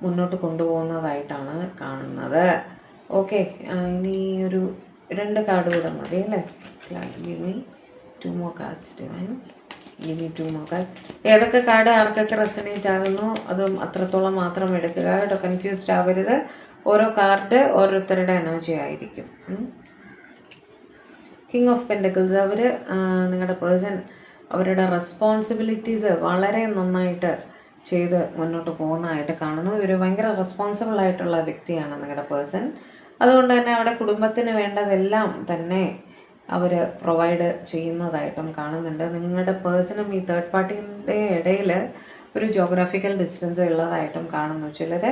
S1: മുന്നോട്ട് കൊണ്ടുപോകുന്നതായിട്ടാണ് കാണുന്നത്. ഓക്കെ, ഇനി ഒരു 2 കാർഡ് കൂടെ മതി അല്ലേ. Give me 2 more cards divine, give me 2 more cards. ഏതൊക്കെ കാർഡ് ആർക്കൊക്കെ റെസനേറ്റ് ആകുന്നു അതും അത്രത്തോളം മാത്രം എടുക്കുക കേട്ടോ. കൺഫ്യൂസ്ഡ് ആവരുത്. ഓരോ കാർഡ് ഓരോരുത്തരുടെ എനർജി ആയിരിക്കും. കിങ് ഓഫ് പെൻറ്റക്കിൾസ്, അവർ നിങ്ങളുടെ പേഴ്സൺ അവരുടെ റെസ്പോൺസിബിലിറ്റീസ് വളരെ നന്നായിട്ട് ചെയ്ത് മുന്നോട്ട് പോകുന്നതായിട്ട് കാണുന്നു. ഇവർ ഭയങ്കര റെസ്പോൺസിബിൾ ആയിട്ടുള്ള വ്യക്തിയാണ് നിങ്ങളുടെ പേഴ്സൺ. അതുകൊണ്ട് തന്നെ അവിടെ കുടുംബത്തിന് വേണ്ടതെല്ലാം തന്നെ അവർ പ്രൊവൈഡ് ചെയ്യുന്നതായിട്ടും കാണുന്നുണ്ട്. നിങ്ങളുടെ പേഴ്സണും ഈ തേർഡ് പാർട്ടീൻ്റെ ഇടയിൽ ഒരു ജോഗ്രാഫിക്കൽ ഡിസ്റ്റൻസ് ഉള്ളതായിട്ടും കാണുന്നു. ചിലർ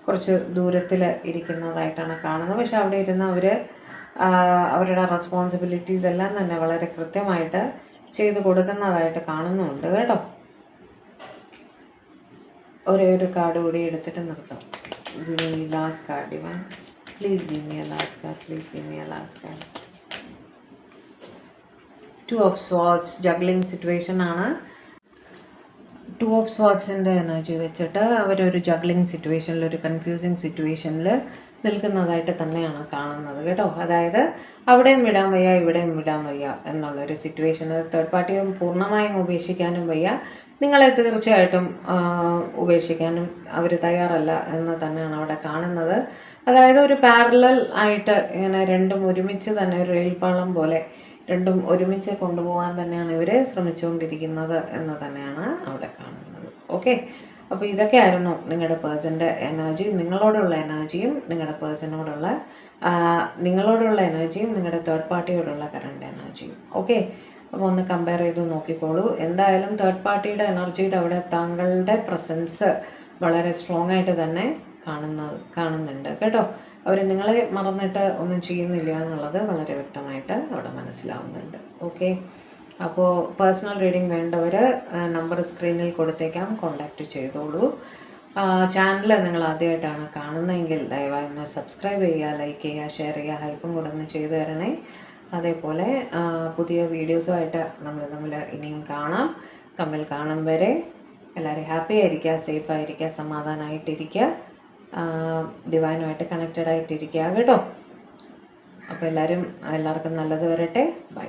S1: കുറച്ച് ദൂരത്തിൽ ഇരിക്കുന്നതായിട്ടാണ് കാണുന്നത്. പക്ഷെ അവിടെ ഇരുന്ന് അവർ അവരുടെ റെസ്പോൺസിബിലിറ്റീസ് എല്ലാം തന്നെ വളരെ കൃത്യമായിട്ട് ചെയ്തു കൊടുക്കുന്നതായിട്ട് കാണുന്നുണ്ട് കേട്ടോ. ഒരേ ഒരു കാർഡ് കൂടി എടുത്തിട്ട് നിർത്താം. Last card divine, please give me a last card, please give me a last card. 2 of Swords juggling situation ആണ്. 2 of Swordsൻ്റെ എനർജി വെച്ചിട്ട് അവരൊരു ജഗ്ലിംഗ് സിറ്റുവേഷനിൽ, ഒരു കൺഫ്യൂസിങ് സിറ്റുവേഷനിൽ നിൽക്കുന്നതായിട്ട് തന്നെയാണ് കാണുന്നത് കേട്ടോ. അതായത് അവിടെയും വിടാൻ വയ്യ, ഇവിടെയും വിടാൻ വയ്യ എന്നുള്ളൊരു സിറ്റുവേഷൻ. തേർഡ് പാർട്ടിയും പൂർണ്ണമായും ഉപേക്ഷിക്കാനും വയ്യ, നിങ്ങളെ തീർച്ചയായിട്ടും ഉപേക്ഷിക്കാനും അവർ തയ്യാറല്ല എന്ന് തന്നെയാണ് അവിടെ കാണുന്നത്. അതായത് ഒരു പാരലൽ ആയിട്ട് ഇങ്ങനെ രണ്ടും ഒരുമിച്ച് തന്നെ, ഒരു റെയിൽപാളം പോലെ രണ്ടും ഒരുമിച്ച് കൊണ്ടുപോകാൻ തന്നെയാണ് ഇവർ ശ്രമിച്ചുകൊണ്ടിരിക്കുന്നത് എന്ന് തന്നെയാണ് അവിടെ കാണുന്നത്. ഓക്കെ, അപ്പോൾ ഇതൊക്കെയായിരുന്നു നിങ്ങളുടെ പേഴ്സൻ്റെ എനർജി, നിങ്ങളോടുള്ള എനർജിയും നിങ്ങളുടെ പേഴ്സണോടുള്ള എനർജിയും നിങ്ങളുടെ തേർഡ് പാർട്ടിയോടുള്ള കറണ്ട് എനർജിയും. ഓക്കെ, അപ്പോൾ ഒന്ന് കമ്പയർ ചെയ്ത് നോക്കിക്കോളൂ. എന്തായാലും തേർഡ് പാർട്ടിയുടെ എനർജിയുടെ അവിടെ താങ്കളുടെ പ്രസൻസ് വളരെ സ്ട്രോങ് ആയിട്ട് തന്നെ കാണുന്നുണ്ട് കേട്ടോ. അവർ നിങ്ങളെ മറന്നിട്ട് ഒന്നും ചെയ്യുന്നില്ല എന്നുള്ളത് വളരെ വ്യക്തമായിട്ട് അവിടെ മനസ്സിലാവുന്നുണ്ട്. ഓക്കെ, അപ്പോൾ പേഴ്സണൽ റീഡിംഗ് വേണ്ടവർ നമ്പർ സ്ക്രീനിൽ കൊടുത്തേക്കാം, കോൺടാക്റ്റ് ചെയ്തോളൂ. ചാനൽ നിങ്ങൾ ആദ്യമായിട്ടാണ് കാണുന്നതെങ്കിൽ ദയവായി ഒന്ന് സബ്സ്ക്രൈബ് ചെയ്യുക, ലൈക്ക് ചെയ്യുക, ഷെയർ ചെയ്യുക, ഹൈപ്പും കൂടെ ഒന്ന് ചെയ്തു തരണേ. അതേപോലെ പുതിയ വീഡിയോസുമായിട്ട് നമ്മൾ തമ്മിൽ ഇനിയും കാണാം. തമ്മിൽ കാണും വരെ എല്ലാവരും ഹാപ്പി ആയിരിക്കുക, സേഫ് ആയിരിക്കുക, സമാധാനമായിട്ടിരിക്കുക, ഡിവൈനുമായിട്ട് കണക്റ്റഡ് ആയിട്ടിരിക്കുക കേട്ടോ. അപ്പോൾ എല്ലാവർക്കും നല്ലത് വരട്ടെ. ബൈ.